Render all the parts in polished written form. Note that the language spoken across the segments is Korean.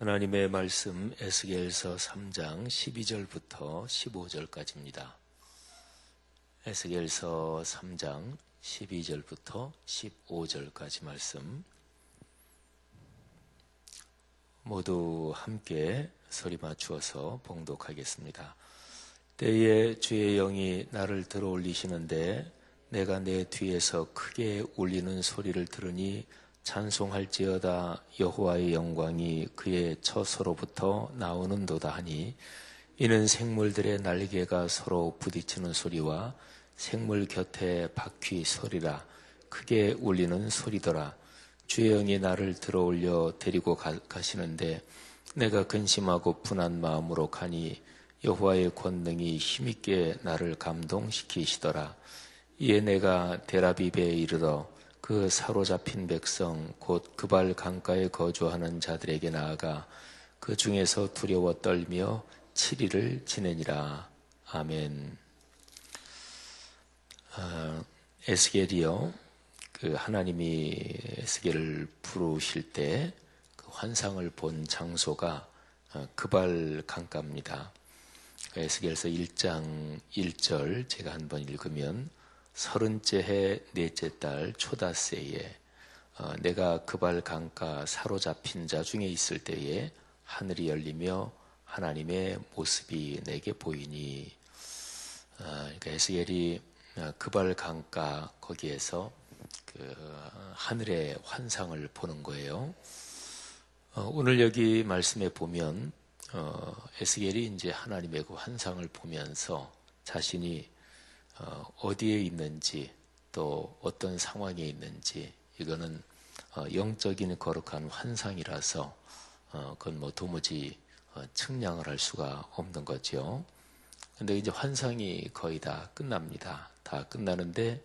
하나님의 말씀 에스겔서 3장 12절부터 15절까지입니다. 에스겔서 3장 12절부터 15절까지 말씀 모두 함께 소리 맞추어서 봉독하겠습니다. 때에 주의 영이 나를 들어올리시는데 내가 내 뒤에서 크게 울리는 소리를 들으니 찬송할지어다 여호와의 영광이 그의 처소로부터 나오는도다 하니 이는 생물들의 날개가 서로 부딪히는 소리와 생물 곁에 바퀴 소리라 크게 울리는 소리더라. 주의 영이 나를 들어올려 데리고 가시는데 내가 근심하고 분한 마음으로 가니 여호와의 권능이 힘있게 나를 감동시키시더라. 이에 내가 데라비베에 이르러 그 사로잡힌 백성 곧 그발 강가에 거주하는 자들에게 나아가 그 중에서 두려워 떨며 7일을 지내니라. 아멘. 에스겔이요, 그 하나님이 에스겔을 부르실 때 그 환상을 본 장소가 그발 강가입니다. 에스겔서 1장 1절 제가 한번 읽으면 30째 해 넷째 달 초닷새에 내가 그발 강가 사로잡힌 자 중에 있을 때에 하늘이 열리며 하나님의 모습이 내게 보이니. 그러니까 에스겔이 그발 강가 거기에서 그 하늘의 환상을 보는 거예요. 오늘 여기 말씀에 보면 에스겔이 이제 하나님의 그 환상을 보면서 자신이 어디에 있는지 또 어떤 상황에 있는지 이거는 영적인 거룩한 환상이라서 그건 뭐 도무지 측량을 할 수가 없는 거죠. 근데 이제 환상이 거의 다 끝납니다. 다 끝나는데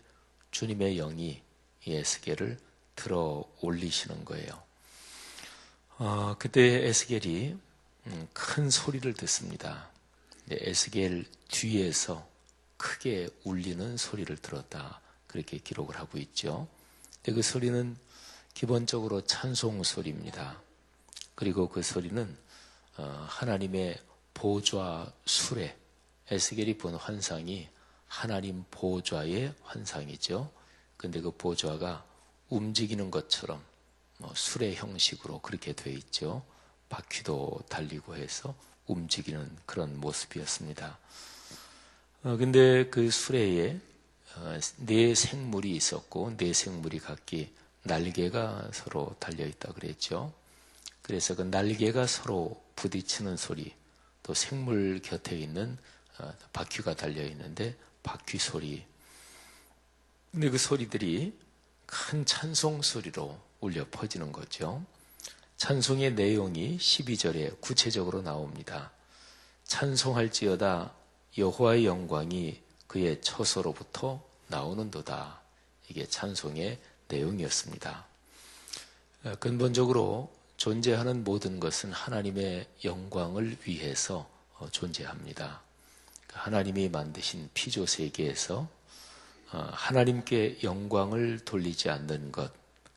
주님의 영이 에스겔을 들어 올리시는 거예요. 그때 에스겔이 큰 소리를 듣습니다. 에스겔 뒤에서 크게 울리는 소리를 들었다. 그렇게 기록을 하고 있죠. 근데 그 소리는 기본적으로 찬송 소리입니다. 그리고 그 소리는 하나님의 보좌 수레, 에스겔이 본 환상이 하나님 보좌의 환상이죠. 근데 그 보좌가 움직이는 것처럼 수레 형식으로 그렇게 돼 있죠. 바퀴도 달리고 해서 움직이는 그런 모습이었습니다. 근데 그 수레에 네 생물이 있었고 네 생물이 각기 날개가 서로 달려있다 그랬죠. 그래서 그 날개가 서로 부딪히는 소리, 또 생물 곁에 있는 바퀴가 달려있는데 바퀴 소리. 근데 그 소리들이 큰 찬송 소리로 울려 퍼지는 거죠. 찬송의 내용이 12절에 구체적으로 나옵니다. 찬송할지어다 여호와의 영광이 그의 처소로부터 나오는도다. 이게 찬송의 내용이었습니다. 근본적으로 존재하는 모든 것은 하나님의 영광을 위해서 존재합니다. 하나님이 만드신 피조 세계에서 하나님께 영광을 돌리지 않는 것,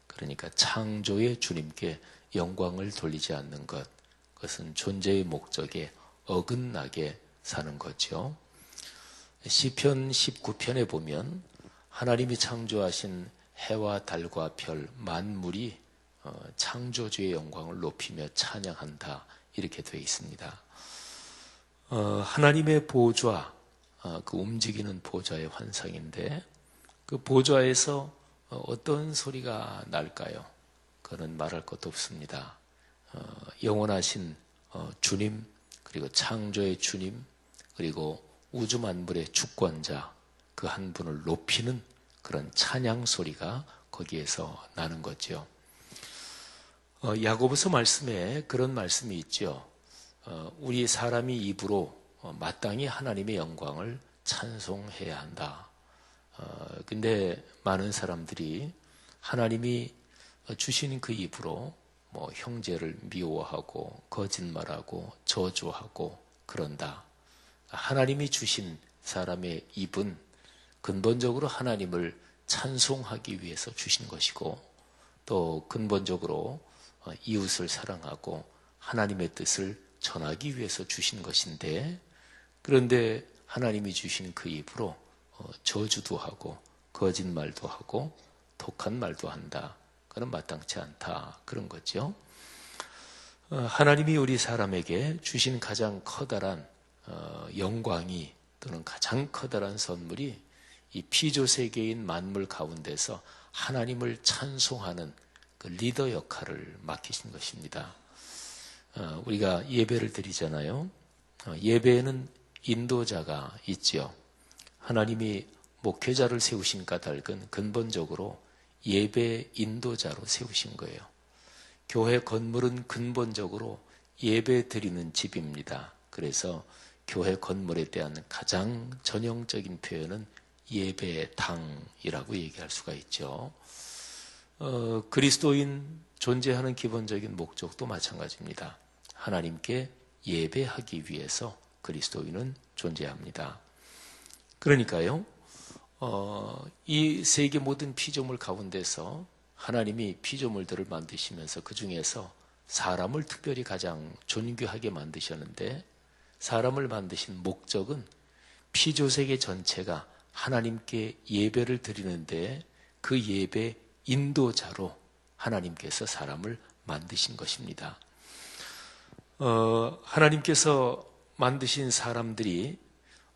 그러니까 창조의 주님께 영광을 돌리지 않는 것, 그것은 존재의 목적에 어긋나게 사는 거죠. 시편 19편에 보면 하나님이 창조하신 해와 달과 별 만물이 창조주의 영광을 높이며 찬양한다 이렇게 되어 있습니다. 하나님의 보좌, 그 움직이는 보좌의 환상인데 그 보좌에서 어떤 소리가 날까요? 그거는 말할 것도 없습니다. 영원하신 주님, 그리고 창조의 주님, 그리고 우주 만물의 주권자 그 한 분을 높이는 그런 찬양 소리가 거기에서 나는 거죠. 야고보서 말씀에 그런 말씀이 있죠. 우리 사람이 입으로 마땅히 하나님의 영광을 찬송해야 한다. 근데 많은 사람들이 하나님이 주신 그 입으로 뭐 형제를 미워하고 거짓말하고 저주하고 그런다. 하나님이 주신 사람의 입은 근본적으로 하나님을 찬송하기 위해서 주신 것이고 또 근본적으로 이웃을 사랑하고 하나님의 뜻을 전하기 위해서 주신 것인데, 그런데 하나님이 주신 그 입으로 저주도 하고 거짓말도 하고 독한 말도 한다. 그건 마땅치 않다. 그런 거죠. 하나님이 우리 사람에게 주신 가장 커다란 영광이, 또는 가장 커다란 선물이 이 피조세계인 만물 가운데서 하나님을 찬송하는 그 리더 역할을 맡기신 것입니다. 우리가 예배를 드리잖아요. 예배에는 인도자가 있지요. 하나님이 목회자를 세우신 까닭은 근본적으로 예배 인도자로 세우신 거예요. 교회 건물은 근본적으로 예배 드리는 집입니다. 그래서 교회 건물에 대한 가장 전형적인 표현은 예배당이라고 얘기할 수가 있죠. 그리스도인 존재하는 기본적인 목적도 마찬가지입니다. 하나님께 예배하기 위해서 그리스도인은 존재합니다. 그러니까요, 이 세계 모든 피조물 가운데서 하나님이 피조물들을 만드시면서 그 중에서 사람을 특별히 가장 존귀하게 만드셨는데, 사람을 만드신 목적은 피조세계 전체가 하나님께 예배를 드리는데 그 예배 인도자로 하나님께서 사람을 만드신 것입니다. 하나님께서 만드신 사람들이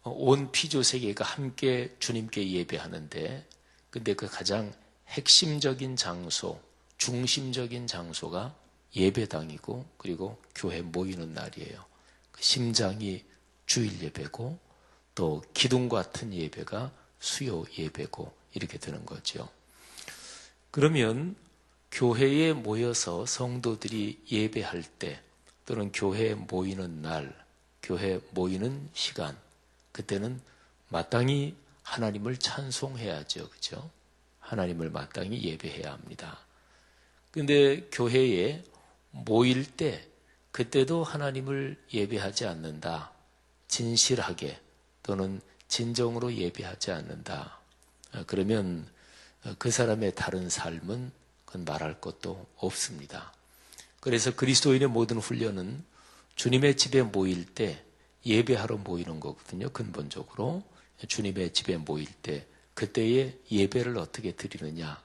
온 피조세계가 함께 주님께 예배하는데, 근데 그 가장 핵심적인 장소, 중심적인 장소가 예배당이고, 그리고 교회 모이는 날이에요. 그 심장이 주일 예배고, 또 기둥 같은 예배가 수요 예배고, 이렇게 되는 거죠. 그러면 교회에 모여서 성도들이 예배할 때, 또는 교회에 모이는 날, 교회 모이는 시간, 그때는 마땅히 하나님을 찬송해야죠. 그죠? 하나님을 마땅히 예배해야 합니다. 근데 교회에 모일 때, 그때도 하나님을 예배하지 않는다. 진실하게 또는 진정으로 예배하지 않는다. 그러면 그 사람의 다른 삶은 그건 말할 것도 없습니다. 그래서 그리스도인의 모든 훈련은 주님의 집에 모일 때 예배하러 모이는 거거든요. 근본적으로 주님의 집에 모일 때 그때의 예배를 어떻게 드리느냐,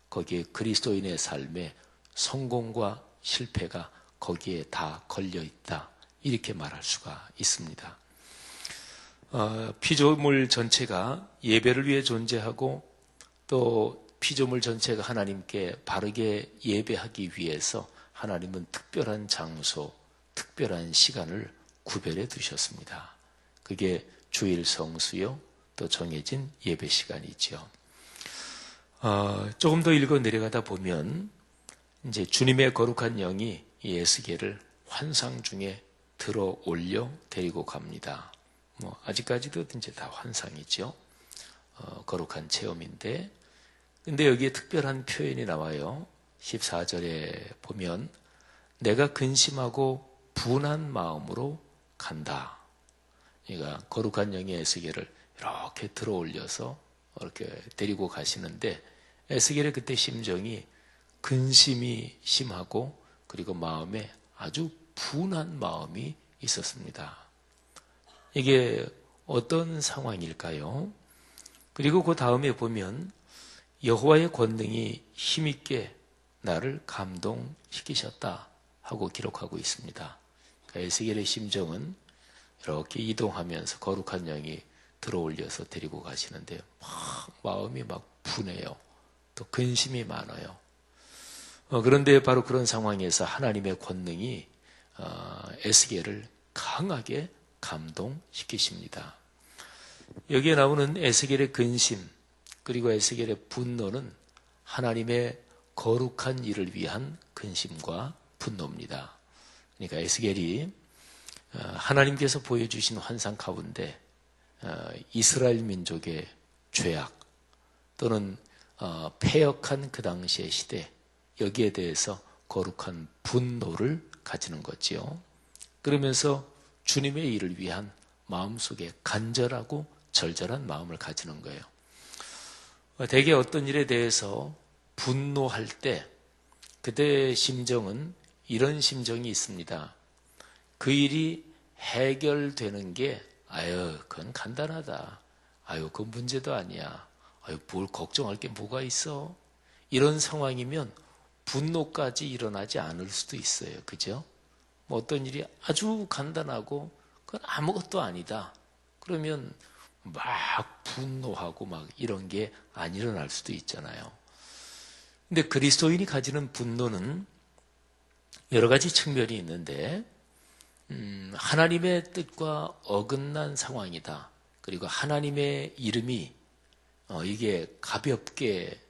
거기에 그리스도인의 삶의 성공과 실패가 거기에 다 걸려있다, 이렇게 말할 수가 있습니다. 피조물 전체가 예배를 위해 존재하고, 또 피조물 전체가 하나님께 바르게 예배하기 위해서 하나님은 특별한 장소, 특별한 시간을 구별해 두셨습니다. 그게 주일 성수요, 또 정해진 예배 시간이죠. 조금 더 읽어 내려가다 보면 이제 주님의 거룩한 영이 이 에스겔을 환상 중에 들어 올려 데리고 갑니다. 아직까지도 이제 다 환상이죠. 거룩한 체험인데, 근데 여기에 특별한 표현이 나와요. 14절에 보면 내가 근심하고 분한 마음으로 간다. 그러니까 거룩한 영의 에스겔을 이렇게 들어 올려서 이렇게 데리고 가시는데, 에스겔의 그때 심정이 근심이 심하고, 그리고 마음에 아주 분한 마음이 있었습니다. 이게 어떤 상황일까요? 그리고 그 다음에 보면 여호와의 권능이 힘있게 나를 감동시키셨다 하고 기록하고 있습니다. 그러니까 에스겔의 심정은 이렇게 이동하면서 거룩한 영이 들어올려서 데리고 가시는데 마음이 막 분해요. 또 근심이 많아요. 그런데 바로 그런 상황에서 하나님의 권능이 에스겔을 강하게 감동시키십니다. 여기에 나오는 에스겔의 근심, 그리고 에스겔의 분노는 하나님의 거룩한 일을 위한 근심과 분노입니다. 그러니까 에스겔이 하나님께서 보여주신 환상 가운데 이스라엘 민족의 죄악 또는 패역한 그 당시의 시대, 여기에 대해서 거룩한 분노를 가지는 거지요. 그러면서 주님의 일을 위한 마음속에 간절하고 절절한 마음을 가지는 거예요. 대개 어떤 일에 대해서 분노할 때 그때의 심정은 이런 심정이 있습니다. 그 일이 해결되는 게 그건 간단하다. 그 문제도 아니야. 뭘 걱정할 게 뭐가 있어? 이런 상황이면 분노까지 일어나지 않을 수도 있어요. 그죠? 뭐 어떤 일이 아주 간단하고 그건 아무것도 아니다. 그러면 막 분노하고 막 이런 게 안 일어날 수도 있잖아요. 근데 그리스도인이 가지는 분노는 여러 가지 측면이 있는데, 하나님의 뜻과 어긋난 상황이다. 그리고 하나님의 이름이 이게 가볍게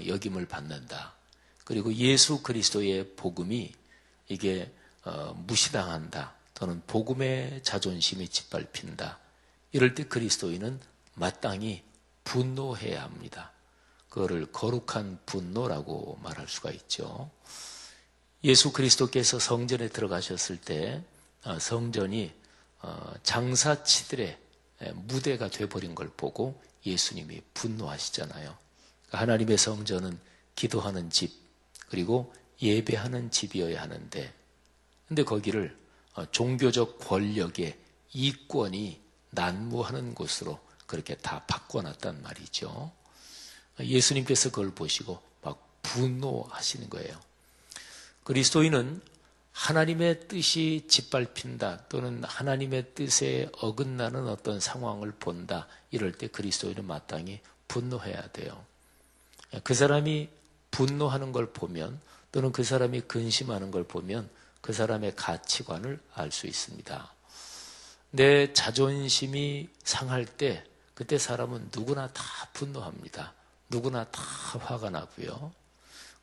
여김을 받는다. 그리고 예수 그리스도의 복음이 이게 무시당한다. 또는 복음의 자존심이 짓밟힌다. 이럴 때 그리스도인은 마땅히 분노해야 합니다. 그거를 거룩한 분노라고 말할 수가 있죠. 예수 그리스도께서 성전에 들어가셨을 때 성전이 장사치들의 무대가 돼버린 걸 보고 예수님이 분노하시잖아요. 하나님의 성전은 기도하는 집 그리고 예배하는 집이어야 하는데, 근데 거기를 종교적 권력의 이권이 난무하는 곳으로 그렇게 다 바꿔놨단 말이죠. 예수님께서 그걸 보시고 막 분노하시는 거예요. 그리스도인은 하나님의 뜻이 짓밟힌다 또는 하나님의 뜻에 어긋나는 어떤 상황을 본다, 이럴 때 그리스도인은 마땅히 분노해야 돼요. 그 사람이 분노하는 걸 보면 또는 그 사람이 근심하는 걸 보면 그 사람의 가치관을 알 수 있습니다. 내 자존심이 상할 때 그때 사람은 누구나 다 분노합니다. 누구나 다 화가 나고요.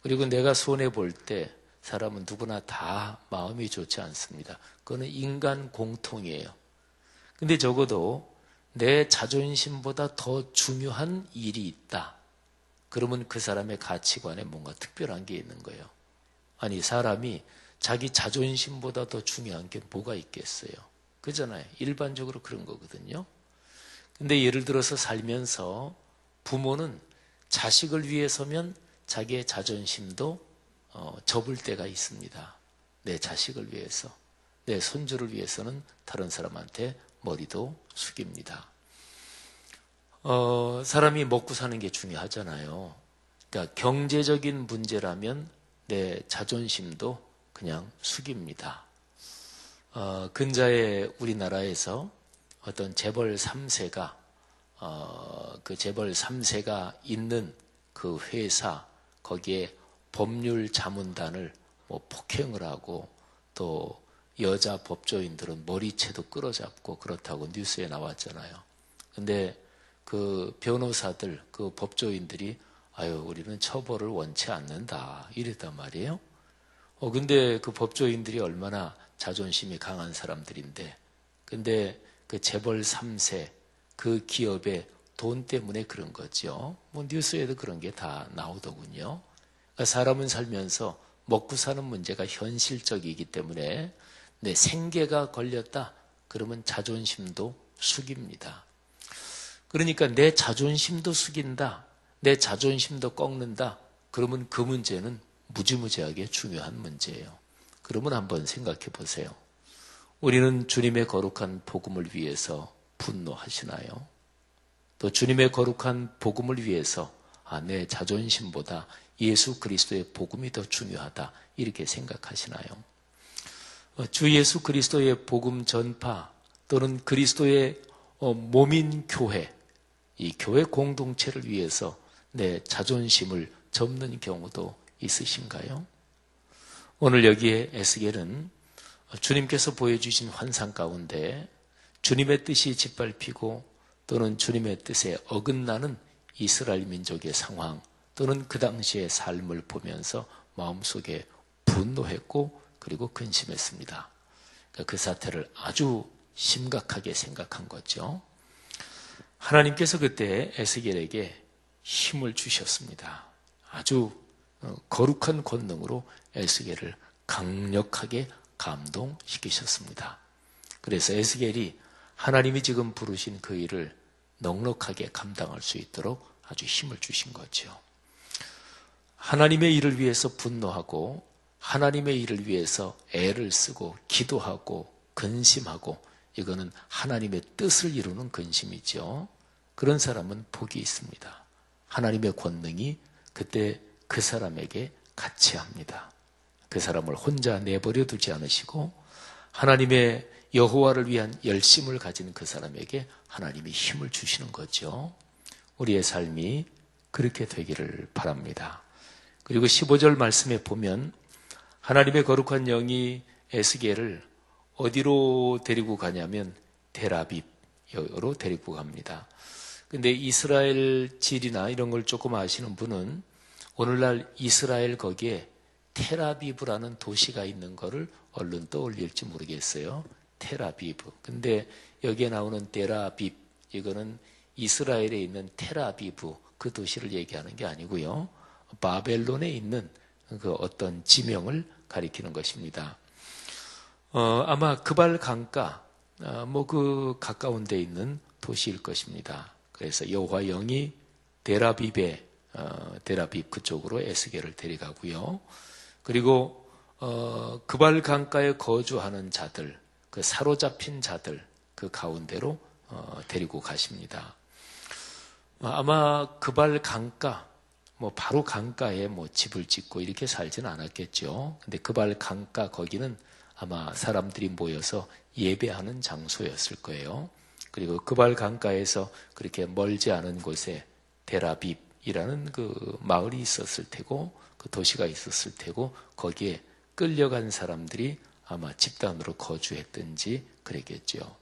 그리고 내가 손해볼 때 사람은 누구나 다 마음이 좋지 않습니다. 그거는 인간 공통이에요. 근데 적어도 내 자존심보다 더 중요한 일이 있다. 그러면 그 사람의 가치관에 뭔가 특별한 게 있는 거예요. 아니, 사람이 자기 자존심보다 더 중요한 게 뭐가 있겠어요? 그잖아요. 일반적으로 그런 거거든요. 근데 예를 들어서 살면서 부모는 자식을 위해서면 자기의 자존심도 접을 때가 있습니다. 내 자식을 위해서, 내 손주를 위해서는 다른 사람한테 머리도 숙입니다. 사람이 먹고 사는 게 중요하잖아요. 그러니까 경제적인 문제라면 내 자존심도 그냥 숙입니다. 근자에 우리나라에서 어떤 재벌 3세가 그 재벌 3세가 있는 그 회사 거기에 법률 자문단을 폭행을 하고 또 여자 법조인들은 머리채도 끌어잡고 그렇다고 뉴스에 나왔잖아요. 근데 그 변호사들, 그 법조인들이 우리는 처벌을 원치 않는다 이랬단 말이에요. 근데 그 법조인들이 얼마나 자존심이 강한 사람들인데, 근데 그 재벌 3세 그 기업의 돈 때문에 그런 거죠. 뉴스에도 그런 게 다 나오더군요. 그러니까 사람은 살면서 먹고 사는 문제가 현실적이기 때문에 내 생계가 걸렸다 그러면 자존심도 숙입니다. 그러니까 내 자존심도 숙인다, 내 자존심도 꺾는다, 그러면 그 문제는 무지무지하게 중요한 문제예요. 그러면 한번 생각해 보세요. 우리는 주님의 거룩한 복음을 위해서 분노하시나요? 또 주님의 거룩한 복음을 위해서 내 자존심보다 예수 그리스도의 복음이 더 중요하다 이렇게 생각하시나요? 주 예수 그리스도의 복음 전파 또는 그리스도의 몸인 교회, 이 교회 공동체를 위해서 내 자존심을 접는 경우도 있으신가요? 오늘 여기에 에스겔은 주님께서 보여주신 환상 가운데 주님의 뜻이 짓밟히고 또는 주님의 뜻에 어긋나는 이스라엘 민족의 상황 또는 그 당시의 삶을 보면서 마음속에 분노했고 그리고 근심했습니다. 그 사태를 아주 심각하게 생각한 거죠. 하나님께서 그때 에스겔에게 힘을 주셨습니다. 아주 거룩한 권능으로 에스겔을 강력하게 감동시키셨습니다. 그래서 에스겔이 하나님이 지금 부르신 그 일을 넉넉하게 감당할 수 있도록 아주 힘을 주신 거죠. 하나님의 일을 위해서 분노하고 하나님의 일을 위해서 애를 쓰고 기도하고 근심하고, 이거는 하나님의 뜻을 이루는 근심이죠. 그런 사람은 복이 있습니다. 하나님의 권능이 그때 그 사람에게 같이 합니다. 그 사람을 혼자 내버려 두지 않으시고 하나님의 여호와를 위한 열심을 가진 그 사람에게 하나님이 힘을 주시는 거죠. 우리의 삶이 그렇게 되기를 바랍니다. 그리고 15절 말씀에 보면 하나님의 거룩한 영이 에스겔을 어디로 데리고 가냐면 델아빕으로 데리고 갑니다. 근데 이스라엘 지리나 이런 걸 조금 아시는 분은 오늘날 이스라엘 거기에 텔아비브라는 도시가 있는 거를 얼른 떠올릴지 모르겠어요. 텔아비브. 근데 여기에 나오는 델아빕, 이거는 이스라엘에 있는 텔아비브 그 도시를 얘기하는 게 아니고요. 바벨론에 있는 그 어떤 지명을 가리키는 것입니다. 아마 그발 강가, 그 가까운 데 있는 도시일 것입니다. 그래서 여호와 영이 델아빕 그쪽으로 에스겔을 데려가고요. 그리고 그발 강가에 거주하는 자들, 그 사로잡힌 자들 그 가운데로 데리고 가십니다. 아마 그발 강가, 바로 강가에 집을 짓고 이렇게 살지는 않았겠죠. 근데 그발 강가 거기는 아마 사람들이 모여서 예배하는 장소였을 거예요. 그리고 그발 강가에서 그렇게 멀지 않은 곳에 델아빕이라는 그 마을이 있었을 테고, 그 도시가 있었을 테고, 거기에 끌려간 사람들이 아마 집단으로 거주했든지 그랬겠죠.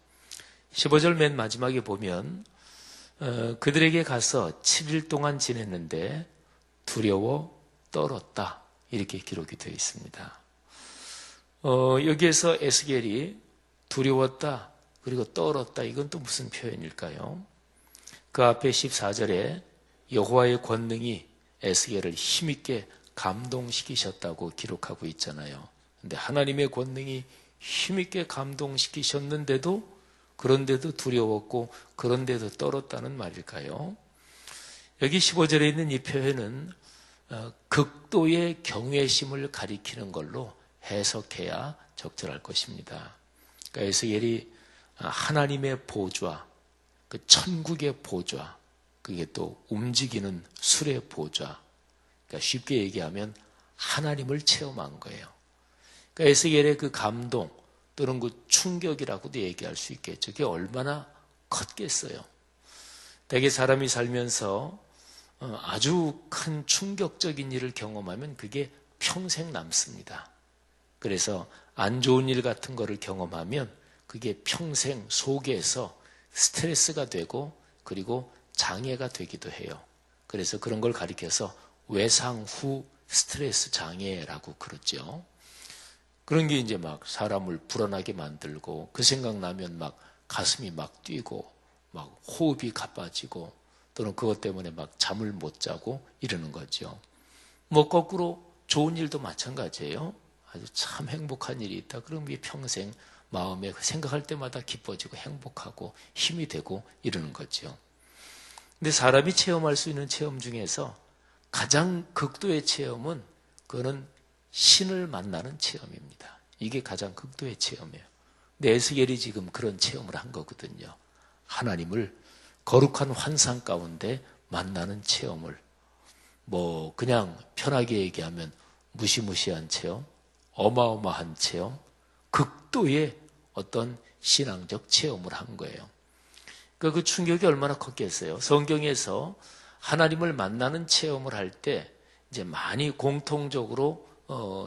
15절 맨 마지막에 보면 그들에게 가서 7일 동안 지냈는데 두려워 떨었다, 이렇게 기록이 되어 있습니다. 여기에서 에스겔이 두려웠다 그리고 떨었다, 이건 또 무슨 표현일까요? 그 앞에 14절에 여호와의 권능이 에스겔을 힘있게 감동시키셨다고 기록하고 있잖아요. 근데 하나님의 권능이 힘있게 감동시키셨는데도, 그런데도 두려웠고 그런데도 떨었다는 말일까요? 여기 15절에 있는 이 표현은 극도의 경외심을 가리키는 걸로 해석해야 적절할 것입니다. 그러니까 에스겔이 하나님의 보좌, 그 천국의 보좌, 그게 또 움직이는 술의 보좌, 그러니까 쉽게 얘기하면 하나님을 체험한 거예요. 그러니까 에스겔의 그 감동 또는 그 충격이라고도 얘기할 수 있겠죠. 그게 얼마나 컸겠어요. 대개 사람이 살면서 아주 큰 충격적인 일을 경험하면 그게 평생 남습니다. 그래서 안 좋은 일 같은 거를 경험하면 그게 평생 속에서 스트레스가 되고 그리고 장애가 되기도 해요. 그래서 그런 걸 가리켜서 외상 후 스트레스 장애라고 그러죠. 그런 게 이제 막 사람을 불안하게 만들고, 그 생각나면 막 가슴이 막 뛰고 막 호흡이 가빠지고, 또는 그것 때문에 막 잠을 못 자고 이러는 거죠. 거꾸로 좋은 일도 마찬가지예요. 아주 참 행복한 일이 있다 그러면 이게 평생 마음에 생각할 때마다 기뻐지고 행복하고 힘이 되고 이러는 거죠. 근데 사람이 체험할 수 있는 체험 중에서 가장 극도의 체험은 그거는 신을 만나는 체험입니다. 이게 가장 극도의 체험이에요. 근데 에스겔이 지금 그런 체험을 한 거거든요. 하나님을 거룩한 환상 가운데 만나는 체험을, 그냥 편하게 얘기하면 무시무시한 체험, 어마어마한 체험, 극도의 어떤 신앙적 체험을 한 거예요. 그 충격이 얼마나 컸겠어요. 성경에서 하나님을 만나는 체험을 할 때 이제 많이 공통적으로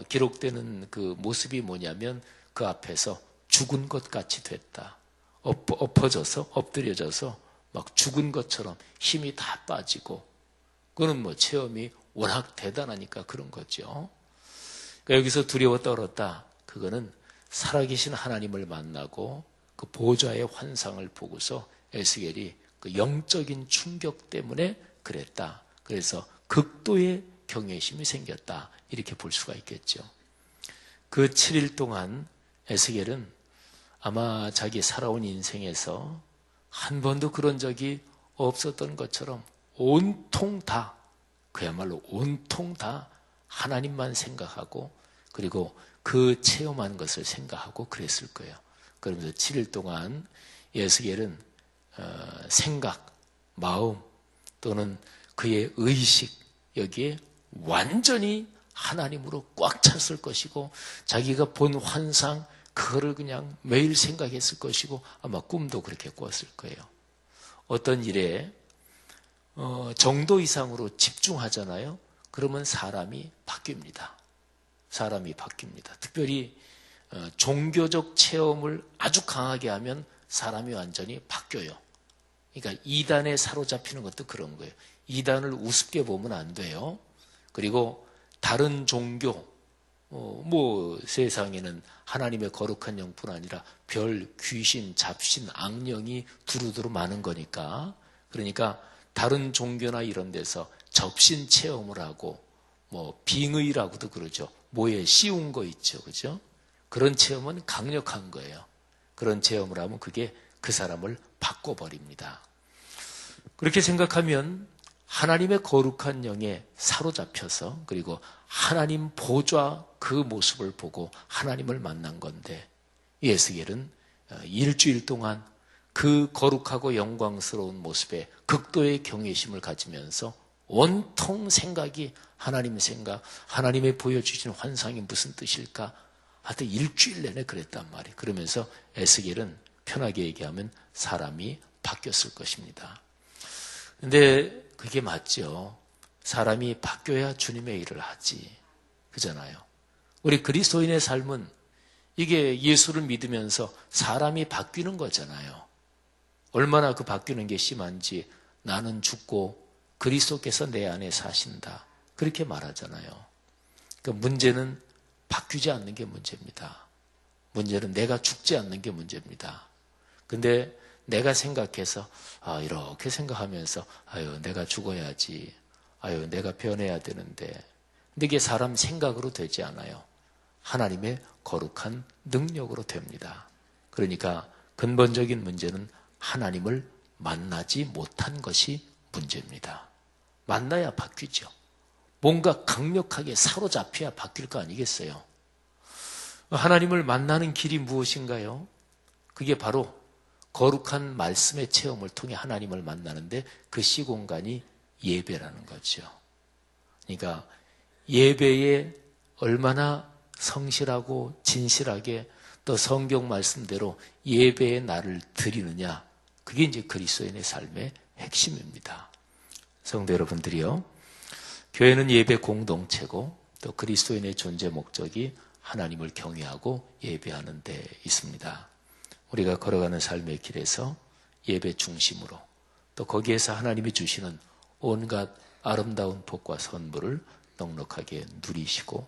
기록되는 그 모습이 뭐냐면, 그 앞에서 죽은 것 같이 됐다. 엎어져서 엎드려져서 막 죽은 것처럼 힘이 다 빠지고, 그거는 체험이 워낙 대단하니까 그런 거죠. 그러니까 여기서 두려워 떨었다, 그거는 살아계신 하나님을 만나고 그 보좌의 환상을 보고서 에스겔이 그 영적인 충격 때문에 그랬다. 그래서 극도의 경외심이 생겼다, 이렇게 볼 수가 있겠죠. 그 7일 동안 에스겔은 아마 자기 살아온 인생에서 한 번도 그런 적이 없었던 것처럼 온통 다, 그야말로 온통 다 하나님만 생각하고, 그리고 그 체험한 것을 생각하고 그랬을 거예요. 그러면서 7일 동안 예스겔은 생각, 마음 또는 그의 의식 여기에 완전히 하나님으로 꽉 찼을 것이고 자기가 본 환상 그거를 그냥 매일 생각했을 것이고 아마 꿈도 그렇게 꿨을 거예요. 어떤 일에 정도 이상으로 집중하잖아요. 그러면 사람이 바뀝니다. 사람이 바뀝니다. 특별히 종교적 체험을 아주 강하게 하면 사람이 완전히 바뀌어요. 그러니까 이단에 사로잡히는 것도 그런 거예요. 이단을 우습게 보면 안 돼요. 그리고 다른 종교, 세상에는 하나님의 거룩한 영뿐 아니라 별, 귀신, 잡신, 악령이 두루두루 많은 거니까. 그러니까 다른 종교나 이런 데서 접신 체험을 하고 빙의라고도 그러죠. 뭐에 씌운 거 있죠. 그죠? 그런 체험은 강력한 거예요. 그런 체험을 하면 그게 그 사람을 바꿔버립니다. 그렇게 생각하면 하나님의 거룩한 영에 사로잡혀서 그리고 하나님 보좌 그 모습을 보고 하나님을 만난 건데 예스겔은 일주일 동안 그 거룩하고 영광스러운 모습에 극도의 경외심을 가지면서 온통 생각이 하나님 생각, 하나님의 보여주신 환상이 무슨 뜻일까? 하여튼 일주일 내내 그랬단 말이에요. 그러면서 에스겔은 편하게 얘기하면 사람이 바뀌었을 것입니다. 근데 그게 맞죠. 사람이 바뀌어야 주님의 일을 하지. 그잖아요. 우리 그리스도인의 삶은 이게 예수를 믿으면서 사람이 바뀌는 거잖아요. 얼마나 그 바뀌는 게 심한지 나는 죽고 그리스도께서 내 안에 사신다. 그렇게 말하잖아요. 그러니까 문제는 바뀌지 않는 게 문제입니다. 문제는 내가 죽지 않는 게 문제입니다. 근데 내가 생각해서 이렇게 생각하면서 내가 죽어야지. 내가 변해야 되는데. 근데 이게 사람 생각으로 되지 않아요. 하나님의 거룩한 능력으로 됩니다. 그러니까 근본적인 문제는 하나님을 만나지 못한 것이 문제입니다. 만나야 바뀌죠. 뭔가 강력하게 사로잡혀야 바뀔 거 아니겠어요? 하나님을 만나는 길이 무엇인가요? 그게 바로 거룩한 말씀의 체험을 통해 하나님을 만나는데 그 시공간이 예배라는 거죠. 그러니까 예배에 얼마나 성실하고 진실하게 또 성경 말씀대로 예배의 날을 드리느냐, 그게 이제 그리스도인의 삶의 핵심입니다. 성도 여러분들이요, 교회는 예배 공동체고 또 그리스도인의 존재 목적이 하나님을 경외하고 예배하는 데 있습니다. 우리가 걸어가는 삶의 길에서 예배 중심으로 또 거기에서 하나님이 주시는 온갖 아름다운 복과 선물을 넉넉하게 누리시고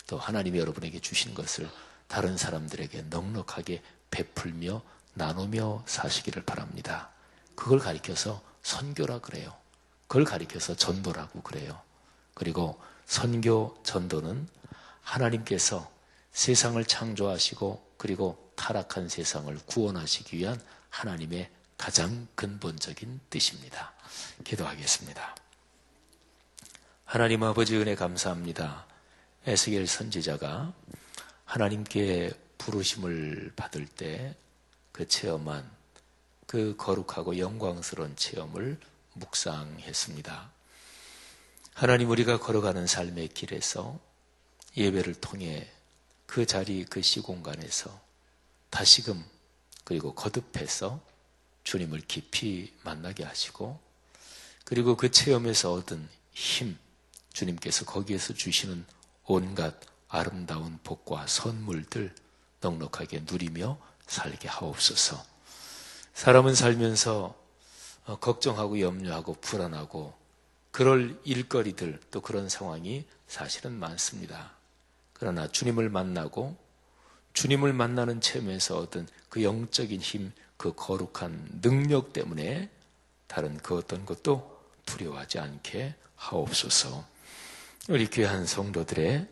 또 하나님이 여러분에게 주신 것을 다른 사람들에게 넉넉하게 베풀며 나누며 사시기를 바랍니다. 그걸 가리켜서 선교라 그래요. 그걸 가리켜서 전도라고 그래요. 그리고 선교, 전도는 하나님께서 세상을 창조하시고 그리고 타락한 세상을 구원하시기 위한 하나님의 가장 근본적인 뜻입니다. 기도하겠습니다. 하나님 아버지 은혜 감사합니다. 에스겔 선지자가 하나님께 부르심을 받을 때 그 체험한 그 거룩하고 영광스러운 체험을 묵상했습니다. 하나님, 우리가 걸어가는 삶의 길에서 예배를 통해 그 자리, 그 시공간에서 다시금 그리고 거듭해서 주님을 깊이 만나게 하시고 그리고 그 체험에서 얻은 힘, 주님께서 거기에서 주시는 온갖 아름다운 복과 선물들 넉넉하게 누리며 살게 하옵소서. 사람은 살면서 걱정하고 염려하고 불안하고 그럴 일거리들 또 그런 상황이 사실은 많습니다. 그러나 주님을 만나고 주님을 만나는 체험에서 얻은 그 영적인 힘, 그 거룩한 능력 때문에 다른 그 어떤 것도 두려워하지 않게 하옵소서. 우리 귀한 성도들의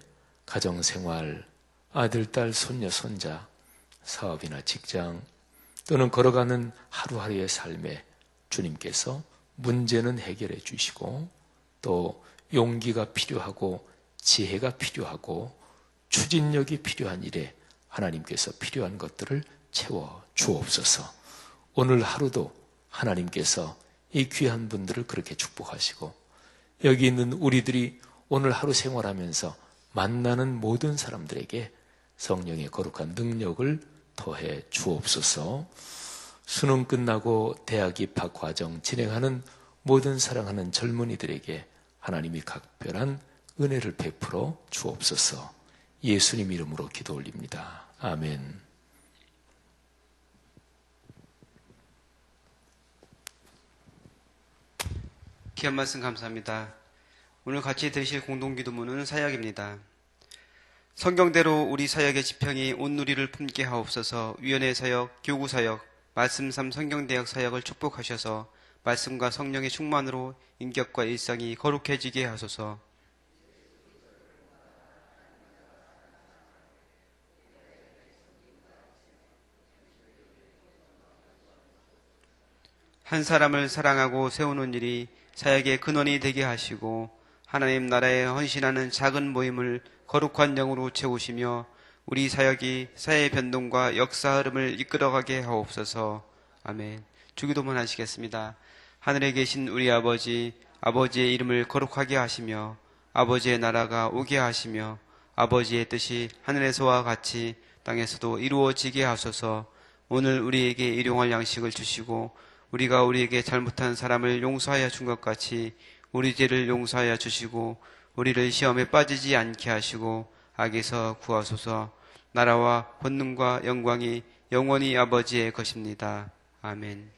가정생활, 아들, 딸, 손녀, 손자, 사업이나 직장 또는 걸어가는 하루하루의 삶에 주님께서 문제는 해결해 주시고 또 용기가 필요하고 지혜가 필요하고 추진력이 필요한 일에 하나님께서 필요한 것들을 채워 주옵소서. 오늘 하루도 하나님께서 이 귀한 분들을 그렇게 축복하시고 여기 있는 우리들이 오늘 하루 생활하면서 만나는 모든 사람들에게 성령의 거룩한 능력을 더해 주옵소서. 수능 끝나고 대학 입학 과정 진행하는 모든 사랑하는 젊은이들에게 하나님이 각별한 은혜를 베풀어 주옵소서. 예수님 이름으로 기도 올립니다. 아멘. 귀한 말씀 감사합니다. 오늘 같이 들으실 공동기도문은 사역입니다. 성경대로 우리 사역의 지평이 온 누리를 품게 하옵소서. 위원회 사역, 교구 사역, 말씀삼 성경대학 사역을 축복하셔서 말씀과 성령의 충만으로 인격과 일상이 거룩해지게 하소서. 한 사람을 사랑하고 세우는 일이 사역의 근원이 되게 하시고 하나님 나라에 헌신하는 작은 모임을 거룩한 영으로 채우시며 우리 사역이 사회의 변동과 역사 흐름을 이끌어가게 하옵소서. 아멘. 주기도문 하시겠습니다. 하늘에 계신 우리 아버지, 아버지의 이름을 거룩하게 하시며 아버지의 나라가 오게 하시며 아버지의 뜻이 하늘에서와 같이 땅에서도 이루어지게 하소서. 오늘 우리에게 일용할 양식을 주시고 우리가 우리에게 잘못한 사람을 용서하여 준 것 같이 우리 죄를 용서하여 주시고 우리를 시험에 빠지지 않게 하시고 악에서 구하소서. 나라와 권능과 영광이 영원히 아버지의 것입니다. 아멘.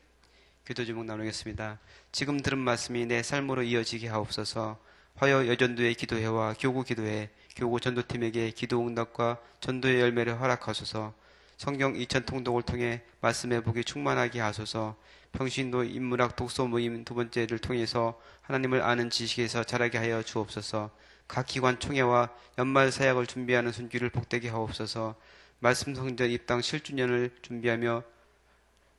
기도 제목 나누겠습니다. 지금 들은 말씀이 내 삶으로 이어지게 하옵소서. 화요 여전도의 기도회와 교구 기도회, 교구 전도팀에게 기도 응답과 전도의 열매를 허락하소서. 성경 2000 통독을 통해 말씀의 복이 충만하게 하소서. 평신도 인문학 독서 모임 두 번째를 통해서 하나님을 아는 지식에서 자라게 하여 주옵소서. 각 기관 총회와 연말 사역을 준비하는 손길을 복되게 하옵소서. 말씀 성전 입당 7주년을 준비하며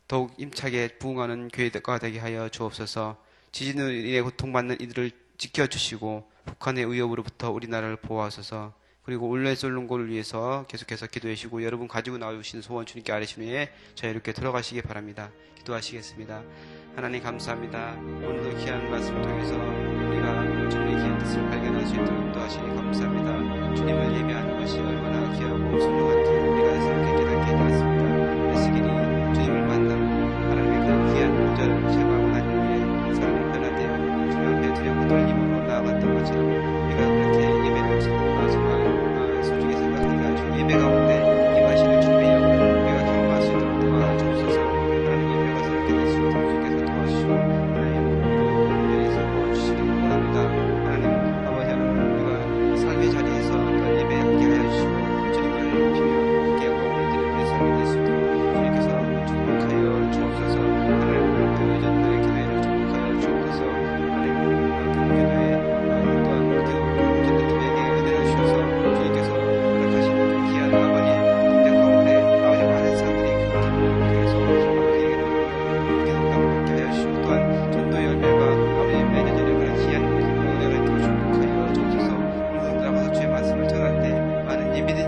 더욱 힘차게 부흥하는 교회가 되게 하여 주옵소서. 지진으로 인해 고통받는 이들을 지켜주시고 북한의 위협으로부터 우리나라를 보호하소서. 그리고 올레솔론고를 위해서 계속해서 기도해 주시고 여러분 가지고 나오신 소원 주님께 아뢰신 후에 저희 이렇게 돌아가시기 바랍니다. 기도하시겠습니다. 하나님 감사합니다. 오늘도 귀한 말씀을 통해서 우리가 주님의 귀한 뜻을 발견할 수 있도록 인도하시니 감사합니다. 주님을 예배하는 것이 얼마나 귀하고 소중한지 우리가 새롭게 깨닫게 되었습니다. 에스겔이 주님을 만나고 하나님의 그 귀한 보좌를 제거하고 난 후에 사람을 변화되어 주님 앞에 두렵고 떨림으로 나아갔던 것처럼 우리가 그렇게 예배를 정말 소중히 생각하니까 주 예배 가운데 임하시는 주님의 영을 우리가 경험할 수 있도록 도와주옵소서. 하나님 예배가 새롭게 될 수 있도록 주께서 도와주시고 하나님 예배에서 도와주시기 원합니다. 하나님 아버지 하나님 우리가 삶의 자리에서 어떤 예배하게 하여 주시고 주님을 높이며 함께 영광을 드리는 우리 삶이 될 수 있도록 주님께서 축복하여 주옵소서. 하나님 오늘도 여전도의 교회를 축복하여 주옵소서. 하나님 교회의 또한 전도팀에게 은혜를 주셔서 주님께서 허락하신 귀한 아버지 동력 가운데 아버지 많은 사람들이 그 기쁨을 통해서 아버지에게는 이렇게 응답을 받게 하여 주시고 또한 전도 열매가 아버지 맺어지는 그런 귀한 은혜가 있도록 축복하여 주옵소서. 오늘 나가서 주의 말씀을 전할 때 많은 예비된